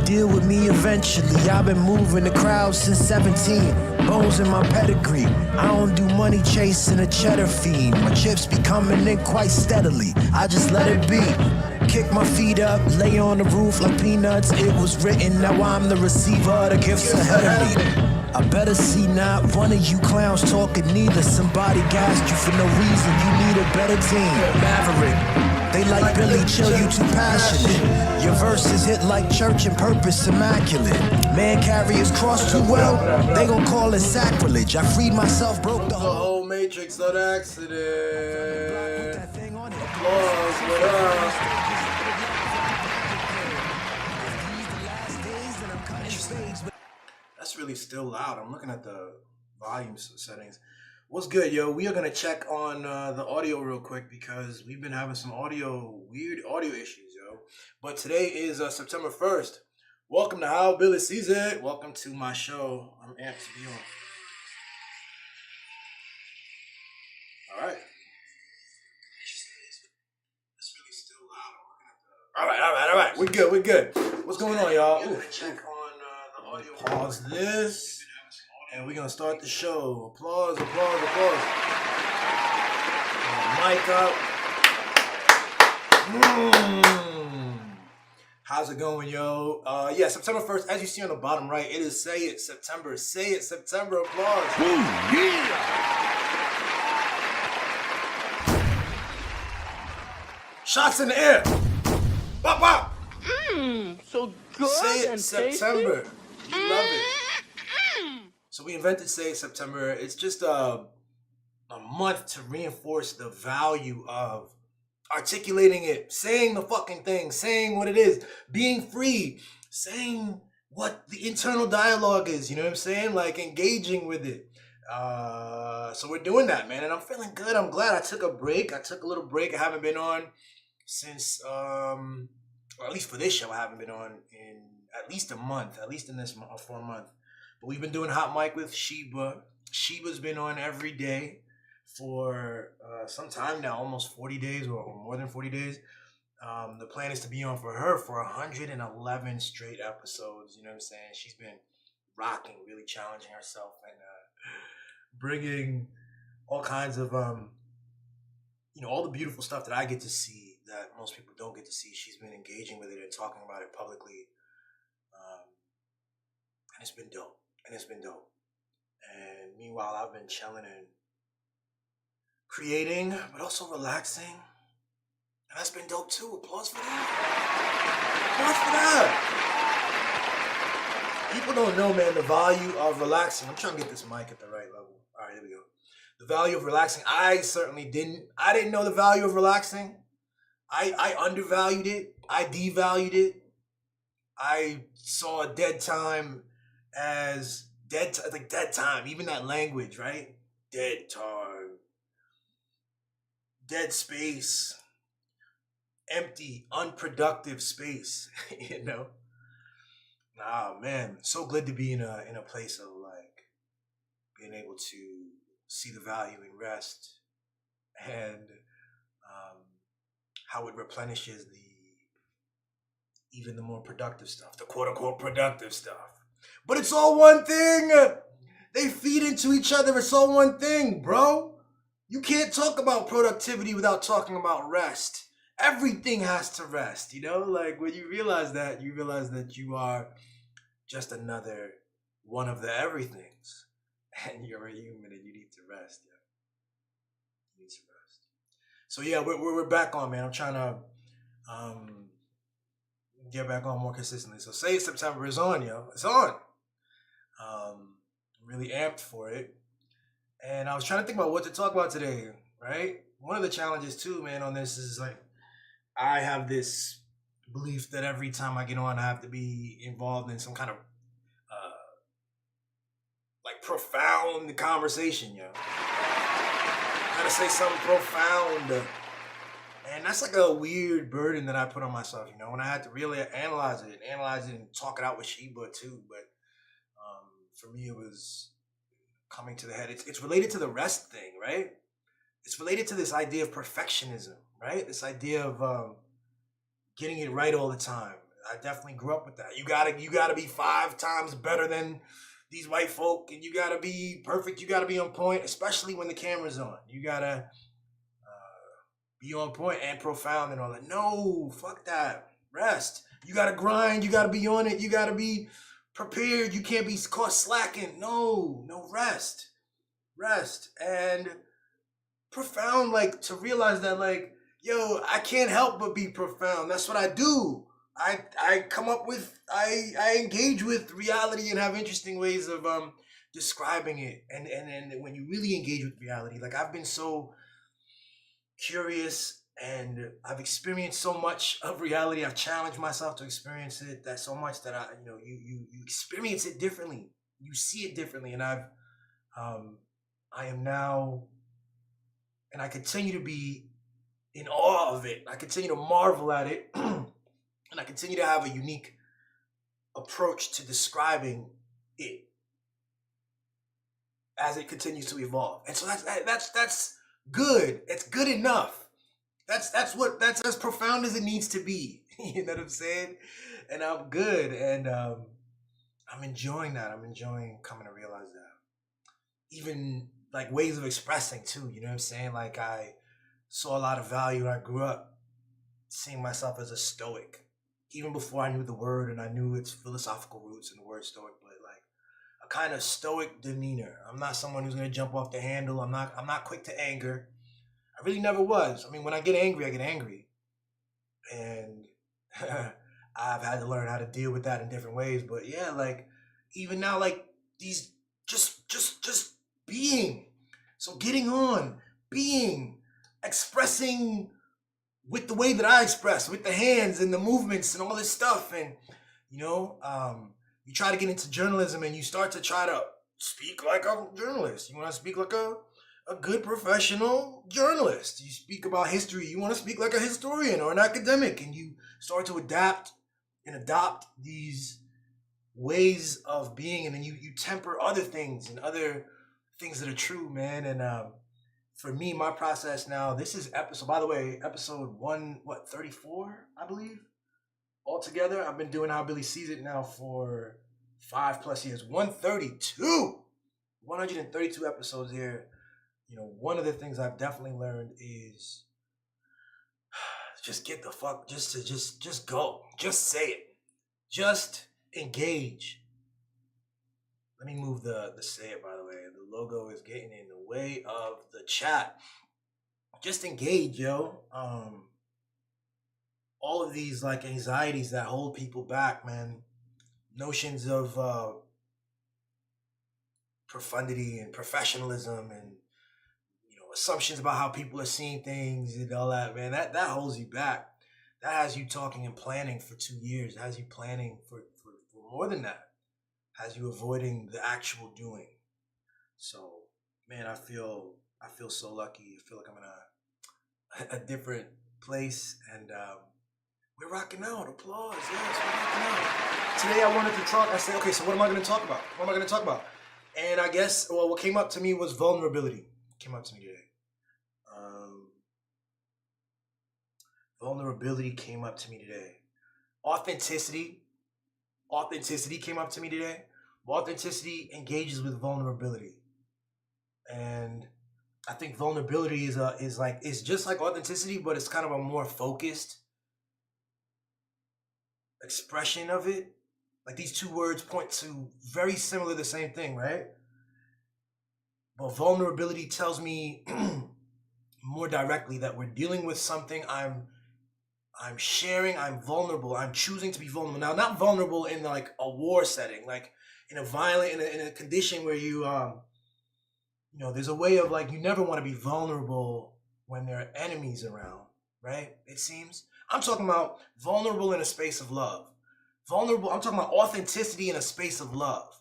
deal with me eventually. I've been moving the crowd since 17. Bones in my pedigree. I don't do money chasing a cheddar fiend. My chips be coming in quite steadily. I just let it be. Kick my feet up, lay on the roof like peanuts. It was written, now I'm the receiver of the gifts ahead of me. I better see not one of you clowns talking neither. Somebody gassed you for no reason. You need a better team. Maverick. They like Billy, chill, you too passionate. Your verses hit like church and purpose immaculate. Man carry his cross too well, they gon' call it sacrilege. I freed myself, broke the whole Matrix on accident. Applause, what up? That's really still loud. I'm looking at the volume settings. What's good, yo? We are gonna check on the audio real quick because we've been having some weird audio issues, yo. But today is September 1st. Welcome to How Billy Sees It. Welcome to my show. I'm amped to be on. All right. That's really still loud. All right. We're good. What's going on, y'all? We're gonna check on the audio. Pause this. And we're going to start the show. Applause. Mic up. How's it going, yo? Yeah, September 1st, as you see on the bottom right, it is Say It September. Say It September. Applause. Ooh, yeah. Shots in the air. Bop, bop. So good. Say It and September. Tasty. You love it. So we invented Say It September. It's just a month to reinforce the value of articulating it, saying the fucking thing, saying what it is, being free, saying what the internal dialogue is, you know what I'm saying? Like engaging with it. So we're doing that, man, and I'm feeling good. I'm glad I took a break. I took a little break. I haven't been on since, or at least for this show, I haven't been on in at least a month, at least in this month, for a month. But we've been doing Hot Mic with Sheba. Sheba's been on every day for some time now, almost 40 days or more than 40 days. The plan is to be on for her for 111 straight episodes. You know what I'm saying? She's been rocking, really challenging herself and bringing all kinds of, all the beautiful stuff that I get to see that most people don't get to see. She's been engaging with it and talking about it publicly. And it's been dope. And meanwhile, I've been chilling and creating, but also relaxing. And that's been dope too. Applause for that. People don't know, man, the value of relaxing. I'm trying to get this mic at the right level. All right, here we go. The value of relaxing. I certainly didn't. I didn't know the value of relaxing. I undervalued it. I devalued it. I saw dead time as dead time, even that language, right? Dead time, dead space, empty, unproductive space, Nah, man, so good to be in a place of like being able to see the value in rest and how it replenishes even the more productive stuff, the quote unquote productive stuff. But it's all one thing. They feed into each other. It's all one thing, bro. You can't talk about productivity without talking about rest. Everything has to rest, Like when you realize that you are just another one of the everythings. And you're a human and you need to rest, yeah. You need to rest. So yeah, we're back on, man. I'm trying to get back on more consistently. So Say It September is on, yo. It's on. I'm really amped for it. And I was trying to think about what to talk about today, right? One of the challenges too, man, on this is like, I have this belief that every time I get on, I have to be involved in some kind of profound conversation, yo. I gotta say something profound. And that's like a weird burden that I put on myself, when I had to really analyze it and talk it out with Sheba too. But for me, it was coming to the head. It's related to the rest thing, right? It's related to this idea of perfectionism, right? This idea of getting it right all the time. I definitely grew up with that. You gotta be 5 times better than these white folk, and you gotta be perfect. You gotta be on point, especially when the camera's on. You gotta be on point and profound and all that. No, fuck that. Rest. You gotta grind. You gotta be on it. You gotta be prepared. You can't be caught slacking. No, rest. Rest. And profound, like, to realize that, like, yo, I can't help but be profound. That's what I do. I come up with, I engage with reality and have interesting ways of describing it. And when you really engage with reality, like, I've been so curious and I've experienced so much of reality. I've challenged myself to experience it that so much that you experience it differently. You see it differently. And I am now, and I continue to be in awe of it. I continue to marvel at it. And I continue to have a unique approach to describing it as it continues to evolve. And so that's good. It's good enough. That's as profound as it needs to be. You know what I'm saying? And I'm good. And I'm enjoying that. I'm enjoying coming to realize that. Even like ways of expressing too, you know what I'm saying? Like, I saw a lot of value. I grew up seeing myself as a stoic, even before I knew the word and I knew its philosophical roots in the word stoic, but like a kind of stoic demeanor. I'm not someone who's gonna jump off the handle. I'm not quick to anger. I really never was. I mean, when I get angry, I get angry. And I've had to learn how to deal with that in different ways. But yeah, like even now, like these just being. So getting on, being, expressing with the way that I express, with the hands and the movements and all this stuff. And, you try to get into journalism and you start to try to speak like a journalist. You want to speak like a good professional journalist. You speak about history. You want to speak like a historian or an academic. And you start to adapt and adopt these ways of being. And then you temper other things and other things that are true, man. And for me, my process now, this is episode, by the way, episode 34, I believe, altogether. I've been doing How Billy Sees It now for 5+ years. 132 episodes here. One of the things I've definitely learned is just get the fuck, just go, just say it, just engage. Let me move the say it, by the way. The logo is getting in the way of the chat. Just engage, yo. All of these like anxieties that hold people back, man. Notions of profundity and professionalism and assumptions about how people are seeing things and all that, man. That holds you back. That has you talking and planning for 2 years. It has you planning for more than that. Has you avoiding the actual doing. So, man, I feel so lucky. I feel like I'm in a different place, and we're rocking out. Applause, yes, we're rocking out. Today I wanted to talk. I said, okay, so what am I going to talk about? And I guess, well, what came up to me was vulnerability. Came up to me today. Vulnerability came up to me today. Authenticity came up to me today. Authenticity engages with vulnerability, and I think vulnerability is just like authenticity, but it's kind of a more focused expression of it. Like these two words point to very similar the same thing, right? But vulnerability tells me more directly that we're dealing with something. I'm sharing, I'm vulnerable, I'm choosing to be vulnerable. Now, not vulnerable in like a war setting, like in a condition where you, there's a way of like, you never want to be vulnerable when there are enemies around, right? It seems. I'm talking about vulnerable in a space of love. I'm talking about authenticity in a space of love.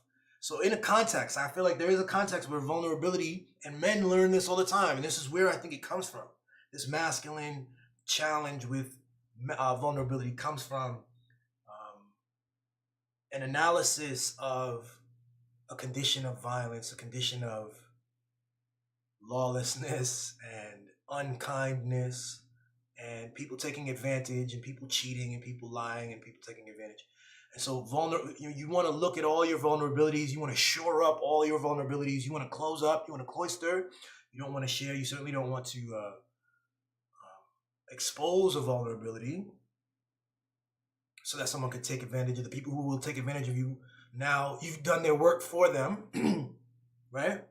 So in a context, I feel like there is a context where vulnerability, and men learn this all the time, and this is where I think it comes from. This masculine challenge with vulnerability comes from an analysis of a condition of violence, a condition of lawlessness and unkindness and people taking advantage and people cheating and people lying and people taking advantage. And so you want to look at all your vulnerabilities. You want to shore up all your vulnerabilities. You want to close up. You want to cloister. You don't want to share. You certainly don't want to expose a vulnerability so that someone could take advantage of the people who will take advantage of you. Now you've done their work for them, right?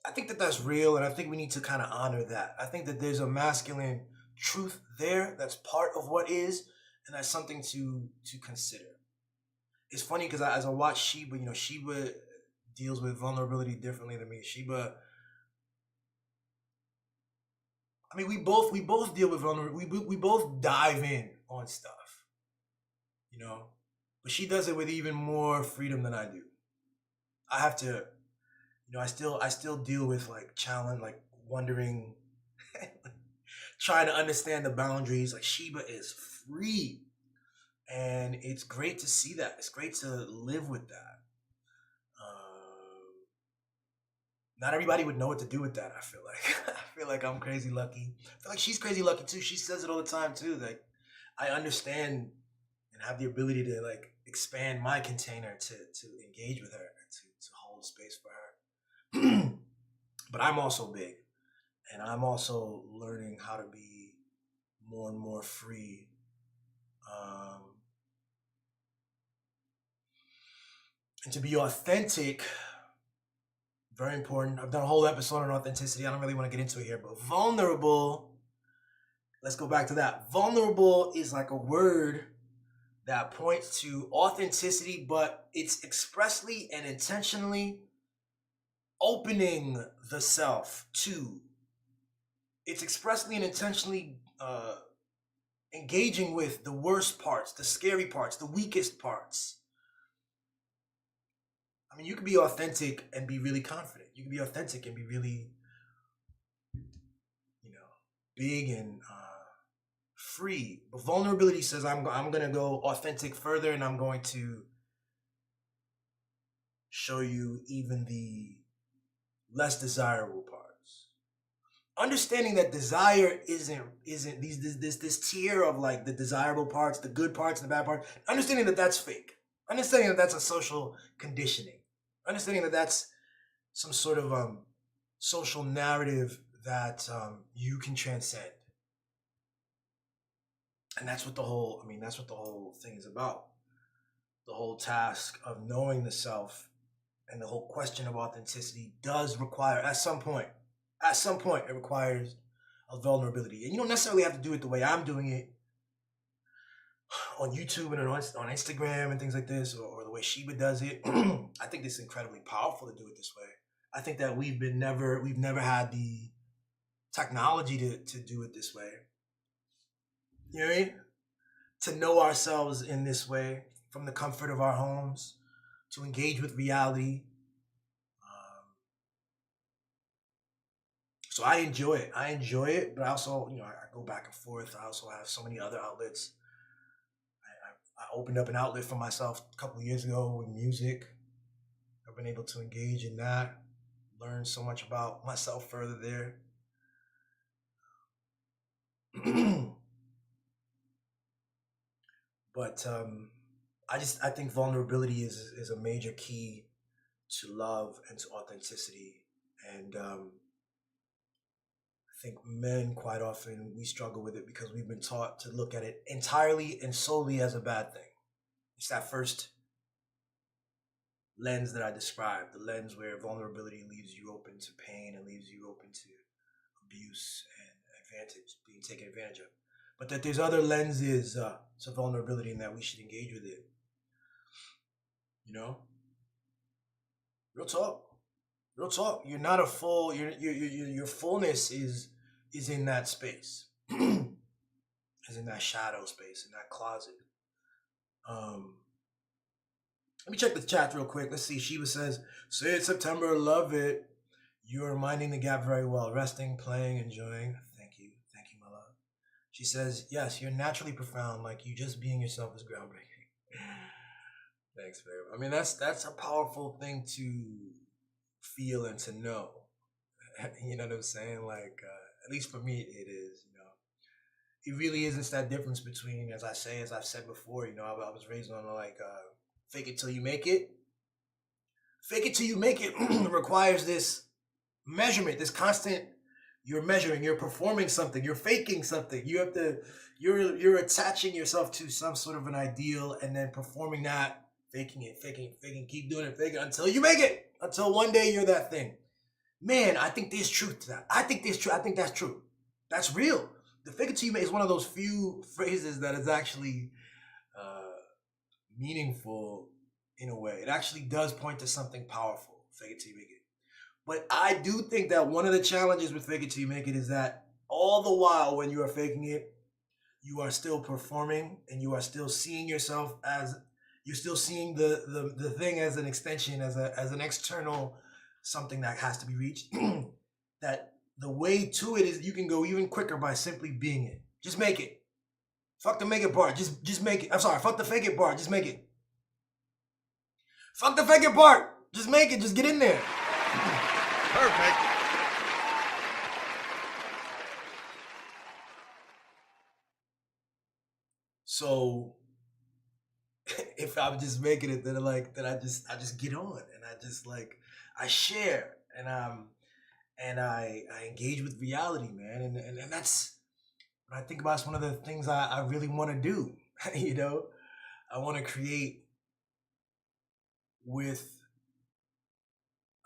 I think that that's real, and I think we need to kind of honor that. I think that there's a masculine truth there that's part of what is, and that's something to consider. It's funny because as I watch Sheba, Sheba deals with vulnerability differently than me. Sheba, I mean, we both deal with vulnerability. We both dive in on stuff, but she does it with even more freedom than I do. I have to. I still deal with like challenge, like wondering, trying to understand the boundaries. Like Sheba is free, and it's great to see that. It's great to live with that. Not everybody would know what to do with that. I feel like I'm crazy lucky. I feel like she's crazy lucky too. She says it all the time too. Like I understand and have the ability to like expand my container to engage with her and to hold space for her. But I'm also big, and I'm also learning how to be more and more free. And to be authentic, very important. I've done a whole episode on authenticity. I don't really want to get into it here, but vulnerable, let's go back to that. Vulnerable is like a word that points to authenticity, but it's expressly and intentionally opening the self to. It's expressly and intentionally engaging with the worst parts, the scary parts, the weakest parts. I mean, you can be authentic and be really confident. You can be authentic and be really, big and free. But vulnerability says, I'm going to go authentic further, and I'm going to show you even the less desirable parts. Understanding that desire isn't this tier of like the desirable parts, the good parts, and the bad parts. Understanding that that's fake. Understanding that that's a social conditioning. Understanding that that's some sort of social narrative that you can transcend. And that's what the whole thing is about. The whole task of knowing the self and the whole question of authenticity does require, at some point, it requires a vulnerability. And you don't necessarily have to do it the way I'm doing it on YouTube and on Instagram and things like this, or the way Sheba does it. I think it's incredibly powerful to do it this way. I think that we've never had the technology to do it this way. You know what I mean? To know ourselves in this way, from the comfort of our homes, to engage with reality. So I enjoy it, but I also, I go back and forth. I also have so many other outlets. I opened up an outlet for myself a couple of years ago with music. I've been able to engage in that, learn so much about myself further there. But I think vulnerability is a major key to love and to authenticity. And I think men, quite often, we struggle with it because we've been taught to look at it entirely and solely as a bad thing. It's that first lens that I described, the lens where vulnerability leaves you open to pain and leaves you open to abuse and being taken advantage of. But that there's other lenses to vulnerability and that we should engage with it. Real talk. You're not a full. Your fullness is in that space, is in that shadow space, in that closet. Let me check the chat real quick. Let's see. Sheba says, "Say it, September. Love it. You are minding the gap very well. Resting, playing, enjoying. Thank you, my love." She says, "Yes, you're naturally profound. Like you just being yourself is groundbreaking." Thanks, babe. I mean, that's a powerful thing to feel and to know. You know what I'm saying? Like, at least for me, it is. You know, it really isn't that difference between, as I've said before. You know, I was raised on like fake it till you make it. Fake it till you make it requires this measurement, this constant. You're measuring, you're performing something, you're faking something. You have to, you're attaching yourself to some sort of an ideal, and then performing that, faking it, keep doing it, faking it until you make it. Until one day you're that thing. Man, I think there's truth to that. I think that's true. That's real. The fake it till you make is one of those few phrases that is actually meaningful in a way. It actually does point to something powerful. Fake it till you make it. But I do think that one of the challenges with fake it till you make it is that all the while when you are faking it, you are still performing, and you are still seeing yourself as, you're still seeing the thing as an extension, as an external something that has to be reached. That the way to it is you can go even quicker by simply being it. Just make it. Fuck the make it part. Just make it. I'm sorry. Fuck the fake it part. Just make it. Fuck the fake it part. Just make it. Just get in there. Perfect. So if I'm just making it, then I just get on, and I share, and I engage with reality, man, and that's when I think about, it's one of the things I really want to do. You know, I want to create with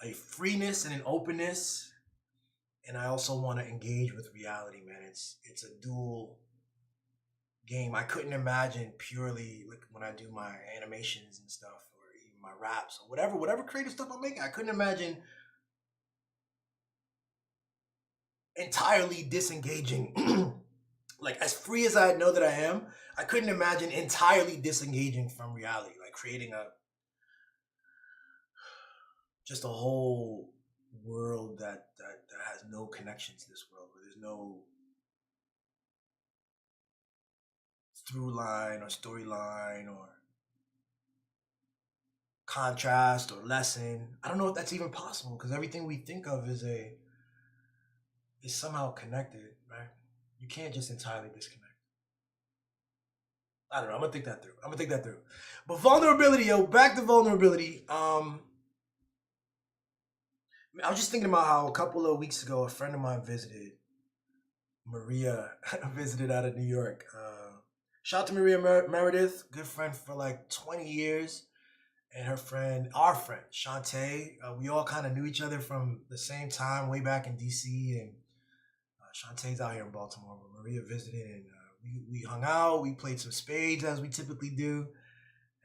a freeness and an openness, and I also want to engage with reality, man. It's a dual game. I couldn't imagine purely like when I do my animations and stuff, or even my raps, or whatever creative stuff I'm making. I couldn't imagine entirely disengaging. Like, as free as I know that I am, I couldn't imagine entirely disengaging from reality, like creating just a whole world that has no connection to this world, where there's no through line or storyline or contrast or lesson. I don't know if that's even possible, because everything we think of is somehow connected, right? You can't just entirely disconnect. I don't know. I'm gonna think that through. But vulnerability, yo, back to vulnerability. I was just thinking about how a couple of weeks ago, a friend of mine visited. Maria visited out of New York. Shout out to Maria Meredith, good friend for like 20 years. And our friend, Shantae. We all kind of knew each other from the same time, way back in DC. And Shantae's out here in Baltimore, but Maria visited, and we hung out. We played some spades, as we typically do.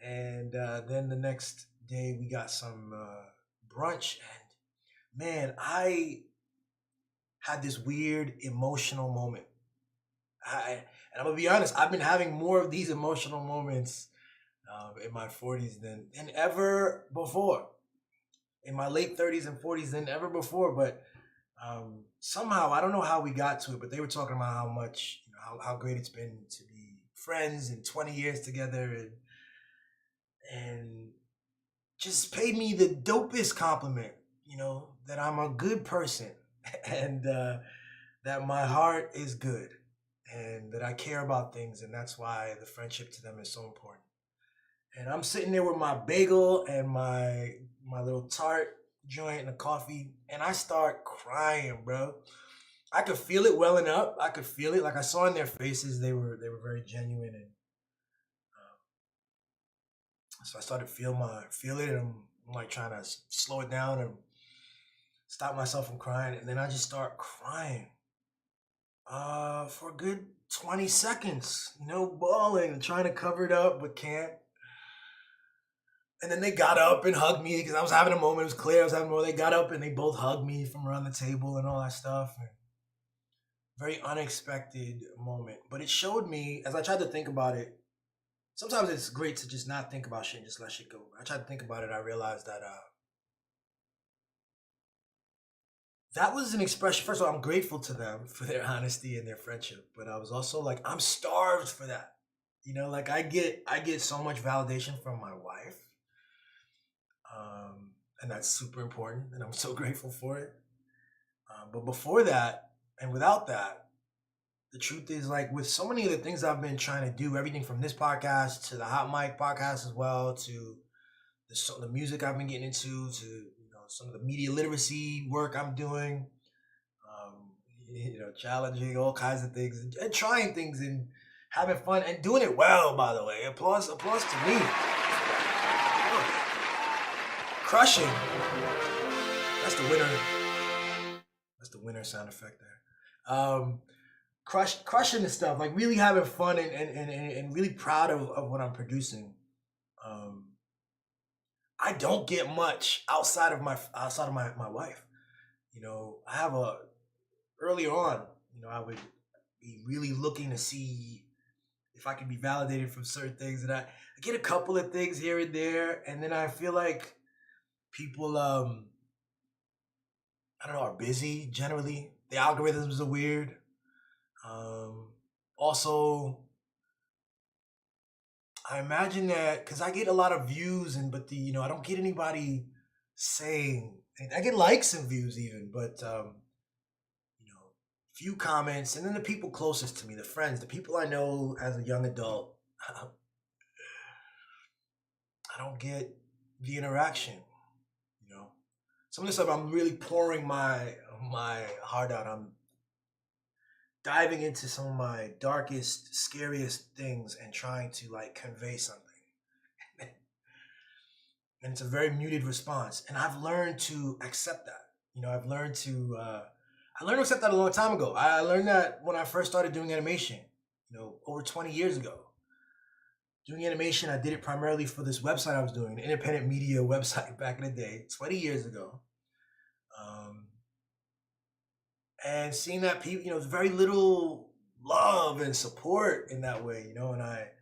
And then the next day, we got some brunch. And man, I had this weird emotional moment. And I'm going to be honest, I've been having more of these emotional moments in my 40s than ever before. In my late 30s and 40s than ever before. But somehow, I don't know how we got to it, but they were talking about how much, how great it's been to be friends and 20 years together, and just paid me the dopest compliment, that I'm a good person, and that my heart is good, and that I care about things, and that's why the friendship to them is so important. And I'm sitting there with my bagel and my little tart joint and a coffee, and I start crying, bro. I could feel it welling up. I could feel it. Like, I saw in their faces, they were very genuine, and so I started feel it, and I'm like trying to slow it down and stop myself from crying, and then I just start crying for a good 20 seconds, bawling and trying to cover it up, but can't. And then they got up and hugged me, because I was having a moment. It was clear I was having a moment. They got up and they both hugged me from around the table and all that stuff. And very unexpected moment. But it showed me, as I tried to think about it, sometimes it's great to just not think about shit and just let shit go. I tried to think about it. I realized that that was an expression. First of all, I'm grateful to them for their honesty and their friendship. But I was also like, I'm starved for that. Like I get so much validation from my wife. And that's super important, and I'm so grateful for it. But before that, and without that, the truth is like with so many of the things I've been trying to do, everything from this podcast to the Hot Mic podcast as well, to the music I've been getting into, to some of the media literacy work I'm doing, challenging all kinds of things and trying things and having fun and doing it well. By the way, applause to me. Crushing. That's the winner. That's the winner sound effect there. Crushing the stuff, like really having fun and really proud of what I'm producing. I don't get much outside of my wife. I have earlier on, I would be really looking to see if I can be validated from certain things, and I get a couple of things here and there, and then I feel like people I don't know, are busy generally. The algorithms are weird. Also, I imagine that because I get a lot of views but I don't get anybody saying. I get likes and views even, but few comments, and then the people closest to me, the friends, the people I know as a young adult, I don't get the interaction. Some of the stuff I'm really pouring my heart out. I'm diving into some of my darkest, scariest things and trying to convey something. And it's a very muted response. And I've learned to accept that. I've learned to accept that a long time ago. I learned that when I first started doing animation, over 20 years ago. Doing animation, I did it primarily for this website I was doing, an independent media website back in the day, 20 years ago. And seeing that people, there's very little love and support in that way, and I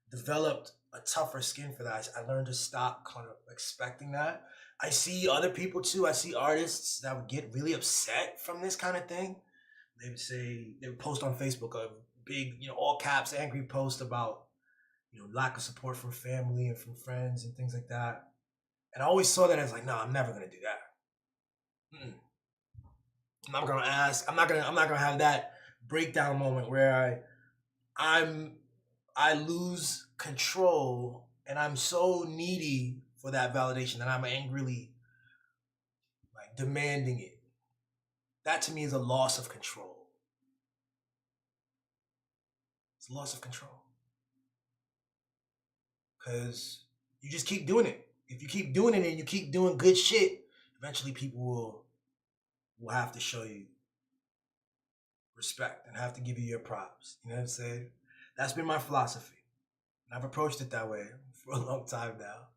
developed a tougher skin for that. I learned to stop kind of expecting that. I see other people too. I see artists that would get really upset from this kind of thing. They would post on Facebook a big, all caps, angry post about, lack of support from family and from friends and things like that. And I always saw that as no, I'm never going to do that. I'm not going to ask. I'm not going to have that breakdown moment where I lose control and I'm so needy for that validation that I'm angrily demanding it. That to me is a loss of control. It's a loss of control. Because you just keep doing it. If you keep doing it and you keep doing good shit, eventually people will have to show you respect and have to give you your props. You know what I'm saying? That's been my philosophy. And I've approached it that way for a long time now.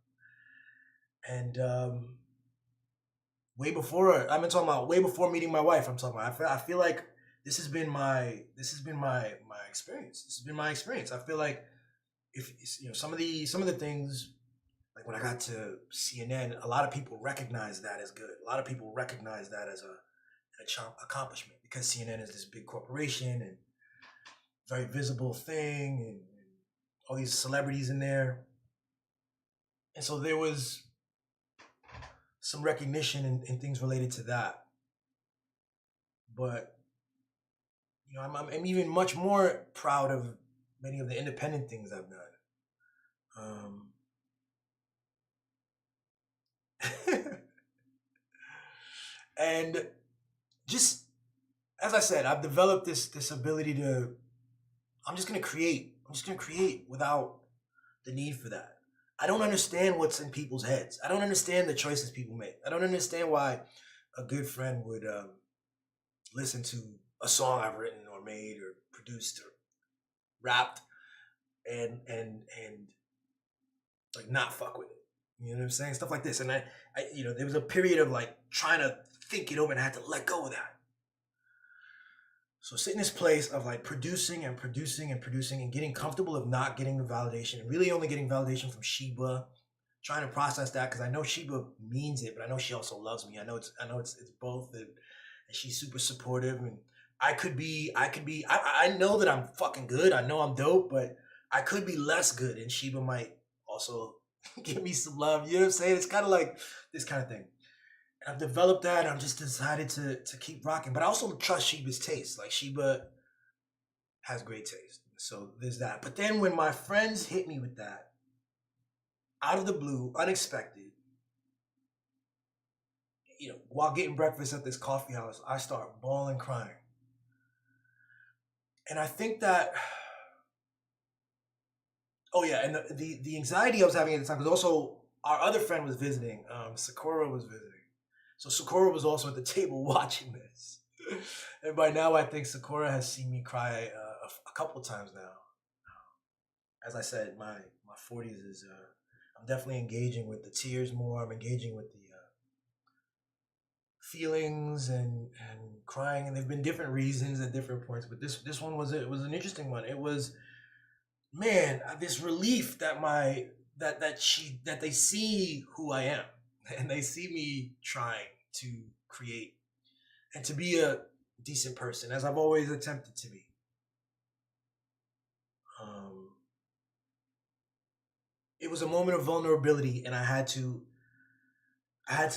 And way before meeting my wife, I'm talking about. I feel like this has been my experience. This has been my experience. I feel like if some of the things, like when I got to CNN, a lot of people recognize that as good. A lot of people recognize that as an accomplishment because CNN is this big corporation and very visible thing and all these celebrities in there. And so there was some recognition in things related to that. But I'm even much more proud of many of the independent things I've done. And just as I said, I've developed this ability to. I'm just gonna create without the need for that. I don't understand what's in people's heads. I don't understand the choices people make. I don't understand why a good friend would listen to a song I've written or made or produced or rapped and not fuck with it. You know what I'm saying? Stuff like this. And I there was a period of trying to think it over and I had to let go of that. So sit in this place of producing and getting comfortable of not getting the validation and really only getting validation from Sheba, trying to process that because I know Sheba means it, but I know she also loves me. I know it's both, and she's super supportive. And I know that I'm fucking good. I know I'm dope, but I could be less good, and Sheba might also give me some love. You know what I'm saying? It's kind of like this kind of thing. And I've developed that. And I'm just decided to keep rocking. But I also trust Sheba's taste. Like Sheba has great taste. So there's that. But then when my friends hit me with that, out of the blue, unexpected, while getting breakfast at this coffee house, I start bawling, crying. And I think that, oh yeah, and the anxiety I was having at the time was also our other friend was visiting. Sakura was visiting. So Sakura was also at the table watching this. And by now, I think Sakura has seen me cry a couple times now. As I said, my 40s is, I'm definitely engaging with the tears more. I'm engaging with the feelings and crying, and there've been different reasons at different points, but this one was it was an interesting one. It was, man, this relief that that they see who I am and they see me trying to create and to be a decent person as I've always attempted to be. It was a moment of vulnerability, and I had to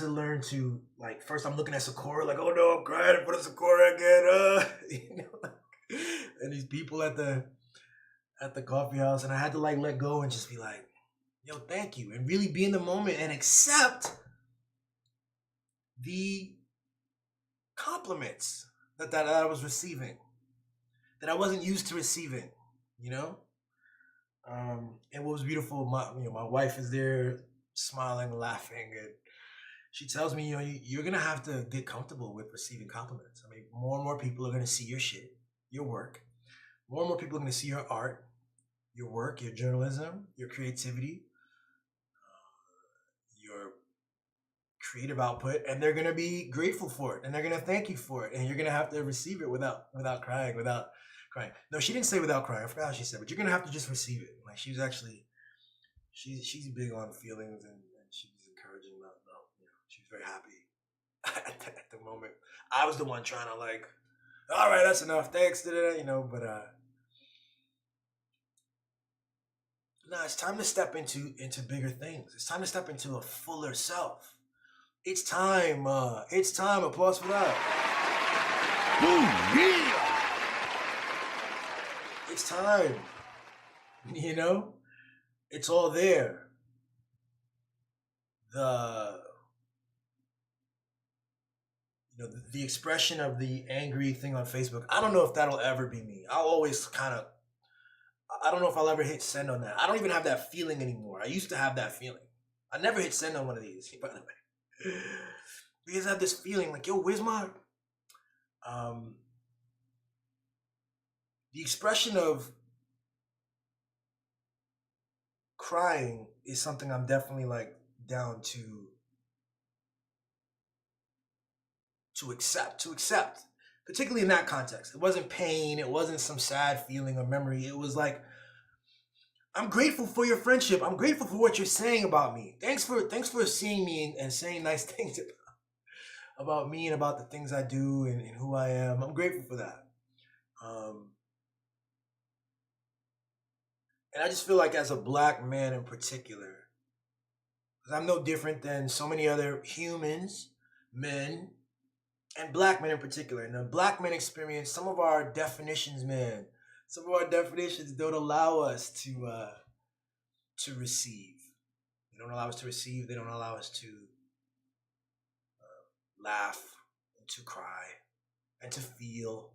learn to, like, first I'm looking at Sakura like, oh no, I'm crying in front of Sakura again. And these people at the coffee house, and I had to like let go and just be like, yo, thank you, and really be in the moment and accept the compliments that I was receiving, that I wasn't used to receiving, And what was beautiful, my wife is there smiling, laughing, and she tells me, you're going to have to get comfortable with receiving compliments. I mean, more and more people are going to see your shit, your work. More and more people are going to see your art, your work, your journalism, your creativity, your creative output, and they're going to be grateful for it, and they're going to thank you for it, and you're going to have to receive it without crying, No, she didn't say without crying. I forgot how she said, but you're going to have to just receive it. Like, she was actually, she's big on feelings, and she was encouraging about, she was very happy at the moment. I was the one trying to like, all right, that's enough, thanks, but no, it's time to step into bigger things. It's time to step into a fuller self. It's time, applause for that. Boom, yeah! It's time, it's all there. The expression of the angry thing on Facebook, I don't know if that'll ever be me. I don't know if I'll ever hit send on that. I don't even have that feeling anymore. I used to have that feeling. I never hit send on one of these, by the way. Because I have this feeling like, yo, where's my... the expression of crying is something I'm definitely like down to accept, particularly in that context. It wasn't pain, it wasn't some sad feeling or memory. It was like, I'm grateful for your friendship. I'm grateful for what you're saying about me. Thanks for seeing me and saying nice things about me and about the things I do and who I am. I'm grateful for that. And I just feel like, as a black man in particular, because I'm no different than so many other humans, men, and black men in particular. And the black men experience some of our definitions, man. Some of our definitions don't allow us to receive. They don't allow us to receive. They don't allow us to laugh and to cry and to feel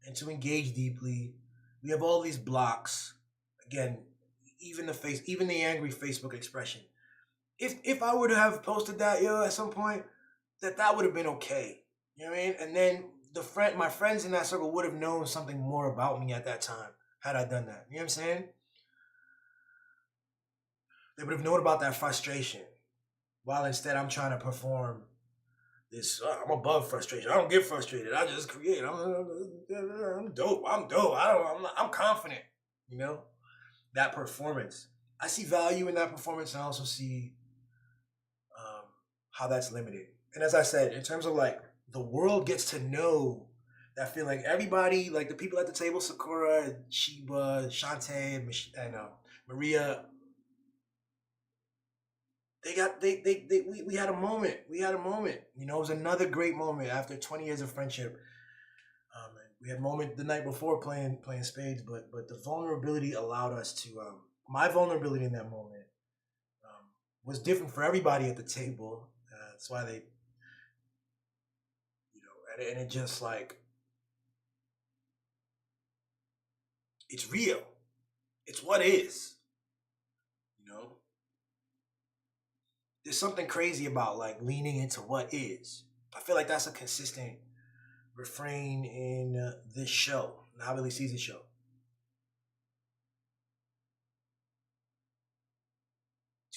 and to engage deeply. We have all these blocks. Again, even the angry Facebook expression. If I would have posted that, at some point, that would have been okay. You know what I mean? And then my friends in that circle would have known something more about me at that time had I done that. You know what I'm saying? They would have known about that frustration, while instead I'm trying to perform this. I'm above frustration. I don't get frustrated. I just create. I'm dope. I'm confident. That performance. I see value in that performance, and I also see how that's limited. And as I said, in terms of like, the world gets to know that feeling. Everybody, like the people at the table, Sakura, Sheba, Shantae, and Maria, we had a moment. We had a moment. You know, it was another great moment after 20 years of friendship. We had a moment the night before playing spades, but the vulnerability allowed us to. My vulnerability in that moment was different for everybody at the table. That's why they, you know, and it just like it's real. It's what is. You know, there's something crazy about like leaning into what is. I feel like that's a consistent refrain in this show, the How Billy Sees It show.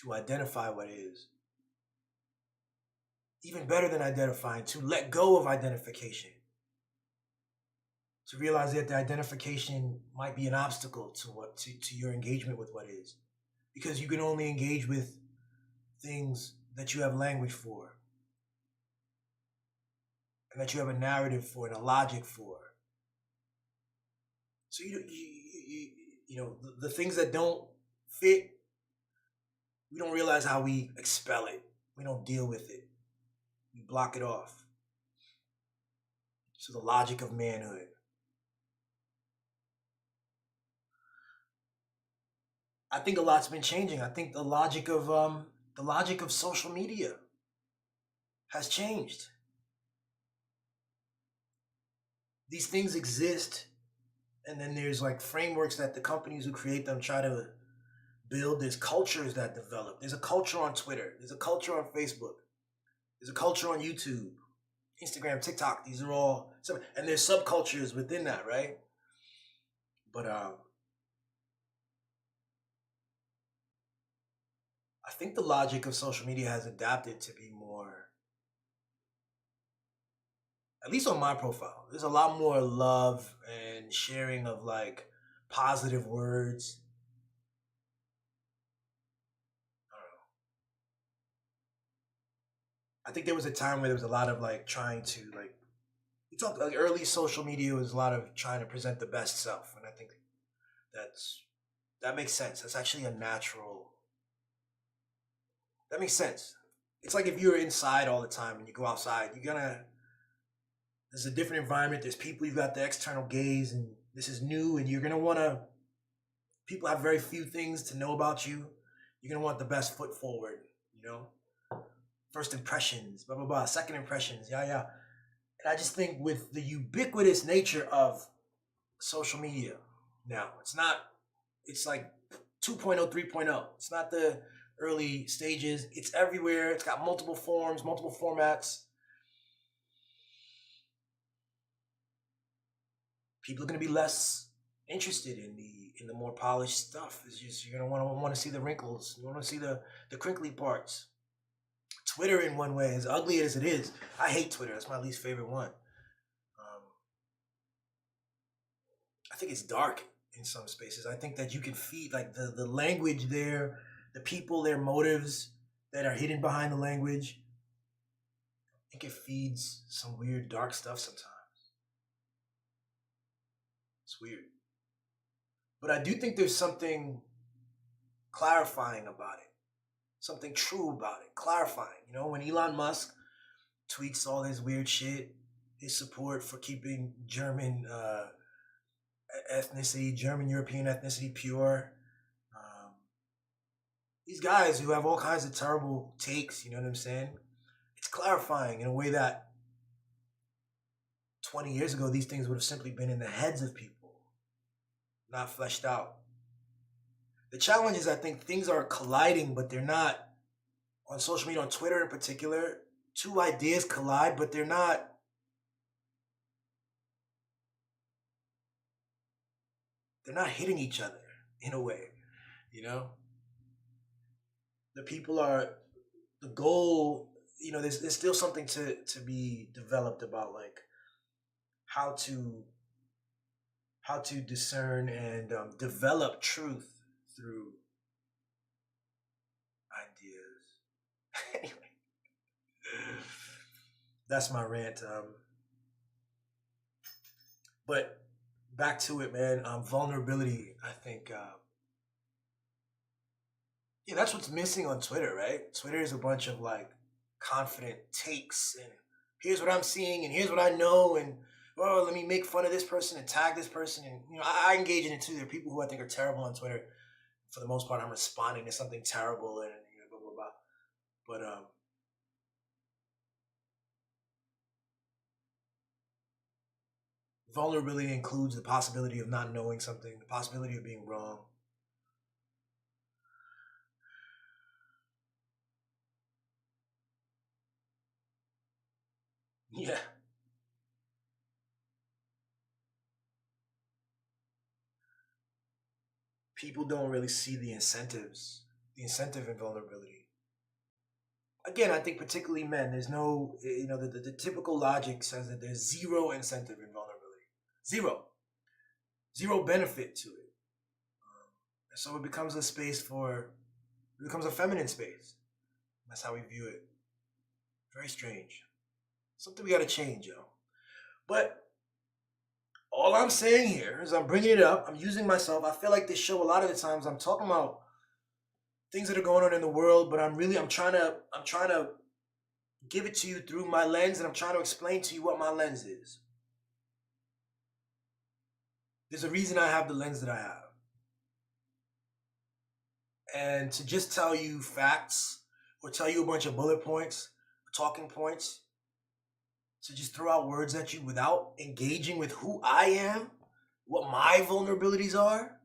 To identify what is. Even better than identifying, to let go of identification. To realize that the identification might be an obstacle to your engagement with what is. Because you can only engage with things that you have language for. And that you have a narrative for and a logic for. So you know the things that don't fit, we don't realize how we expel it. We don't deal with it. We block it off. So the logic of manhood. I think a lot's been changing. I think the logic of social media has changed. These things exist, and then there's like frameworks that the companies who create them try to build. There's cultures that develop. There's a culture on Twitter. There's a culture on Facebook. There's a culture on YouTube, Instagram, TikTok. These are all, and there's subcultures within that, right? But I think the logic of social media has adapted to be more, at least on my profile, there's a lot more love and sharing of like positive words. I don't know. I think there was a time where there was a lot of like trying to like, we talked like early social media was a lot of trying to present the best self. And I think that makes sense. That's actually a natural, that makes sense. It's like if you're inside all the time and you go outside, there's a different environment. There's people, you've got the external gaze, and this is new, and you're going to people have very few things to know about you. You're going to want the best foot forward, you know? First impressions, blah, blah, blah. Second impressions, yeah. And I just think with the ubiquitous nature of social media now, it's like 2.0, 3.0. It's not the early stages. It's everywhere. It's got multiple forms, multiple formats. People are going to be less interested in the more polished stuff. It's just, you're going to want to see the wrinkles. You want to see the crinkly parts. Twitter, in one way, as ugly as it is, I hate Twitter. That's my least favorite one. I think it's dark in some spaces. I think that you can feed like the language there, the people, their motives that are hidden behind the language. I think it feeds some weird dark stuff sometimes. It's weird. But I do think there's something clarifying about it. Something true about it. Clarifying. You know, when Elon Musk tweets all his weird shit, his support for keeping German ethnicity, German European ethnicity pure. These guys who have all kinds of terrible takes, you know what I'm saying? It's clarifying in a way that 20 years ago, these things would have simply been in the heads of people, not fleshed out. The challenge is, I think things are colliding, but they're not. On social media, on Twitter in particular, two ideas collide, but they're not. They're not hitting each other in a way, you know? The goal, you know, there's still something to be developed about like how to discern and develop truth through ideas. Anyway, that's my rant. But back to it, man. Vulnerability, I think, Yeah, that's what's missing on Twitter, right? Twitter is a bunch of like confident takes and here's what I'm seeing and here's what I know and oh, let me make fun of this person and tag this person and I engage in it too. There are people who I think are terrible on Twitter. For the most part, I'm responding to something terrible and blah blah blah. But vulnerability includes the possibility of not knowing something, the possibility of being wrong. Yeah. People don't really see the incentive in vulnerability. Again, I think particularly men, there's no, the typical logic says that there's zero incentive in vulnerability. Zero. Zero benefit to it. So it becomes a feminine space. That's how we view it. Very strange. Something we got to change, yo. But all I'm saying here is I'm bringing it up. I'm using myself. I feel like this show, a lot of the times, I'm talking about things that are going on in the world, but I'm trying to give it to you through my lens, and I'm trying to explain to you what my lens is. There's a reason I have the lens that I have. And to just tell you facts or tell you a bunch of bullet points, talking points, to just throw out words at you without engaging with who I am, what my vulnerabilities are,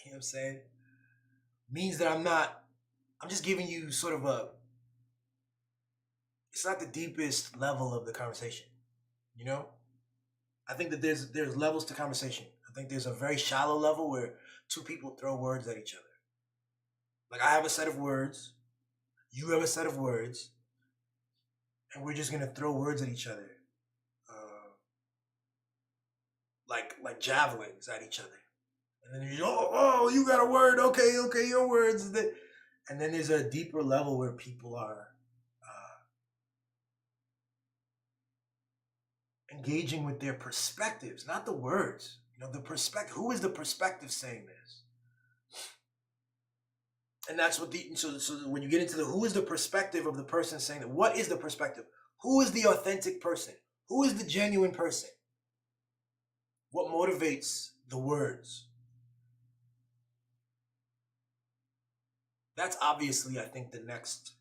you know what I'm saying, means that I'm just giving you sort of it's not the deepest level of the conversation, I think that there's levels to conversation. I think there's a very shallow level where two people throw words at each other. Like I have a set of words, you have a set of words, and we're just gonna throw words at each other, like javelins at each other. And then you got a word, okay, your words. And then there's a deeper level where people are engaging with their perspectives, not the words. The perspective. Who is the perspective saying this? And that's what so when you get into who is the perspective of the person saying that, what is the perspective? Who is the authentic person? Who is the genuine person? What motivates the words? That's obviously, I think, the next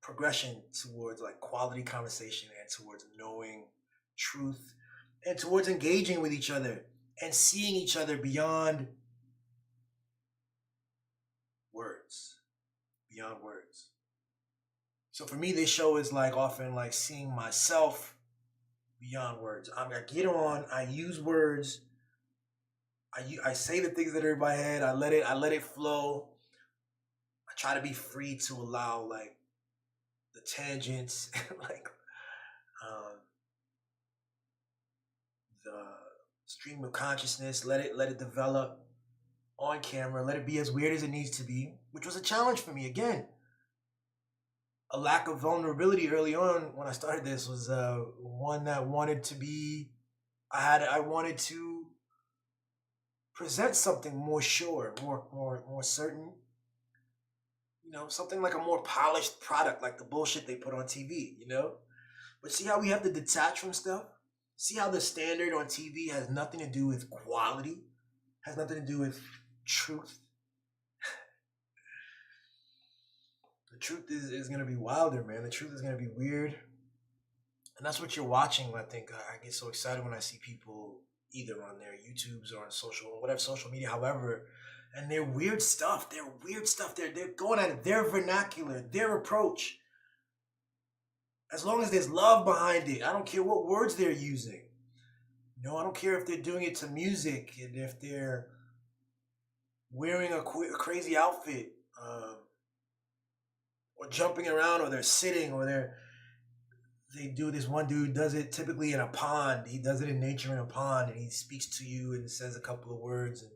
progression towards like quality conversation and towards knowing truth and towards engaging with each other and seeing each other beyond words. So for me, this show is like often like seeing myself beyond words. I get on, I use words, I say the things that are in my head, I let it flow. I try to be free to allow like the tangents, like the stream of consciousness, let it develop on camera, let it be as weird as it needs to be, which was a challenge for me. Again, a lack of vulnerability early on when I started this was one that wanted to be, I wanted to present something more sure, more certain, something like a more polished product, like the bullshit they put on TV, But see how we have to detach from stuff? See how the standard on TV has nothing to do with quality, has nothing to do with truth. The truth is going to be wilder, man. The truth is going to be weird. And that's what you're watching. I think I get so excited when I see people either on their YouTubes or on social media, however, and they're weird stuff. They're going at it, their vernacular, their approach. As long as there's love behind it, I don't care what words they're using. I don't care if they're doing it to music and if they're wearing a crazy outfit, or jumping around, or they're sitting, or they do this. One dude does it typically in a pond. He does it in nature in a pond, and he speaks to you and says a couple of words, and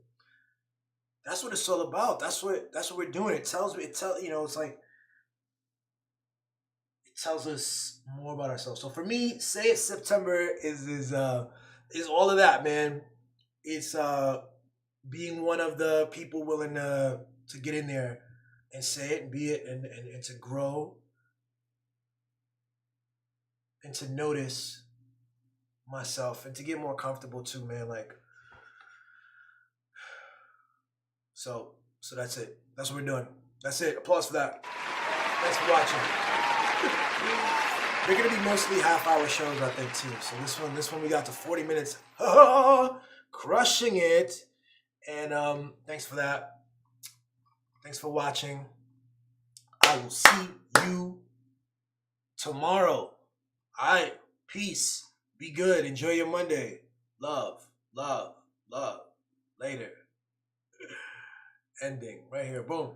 that's what it's all about. That's what we're doing. It's like it tells us more about ourselves. So for me, Say It September is all of that, man. It's being one of the people willing to get in there and say it and be it and to grow and to notice myself and to get more comfortable too, man. Like, so that's it. That's what we're doing. That's it. Applause for that. Thanks for watching. They're gonna be mostly half-hour shows, I think, too. So this one we got to 40 minutes. Crushing it. And thanks for that. Thanks for watching. I will see you tomorrow. All right. Peace. Be good. Enjoy your Monday. Love, love, love. Later. Ending right here. Boom.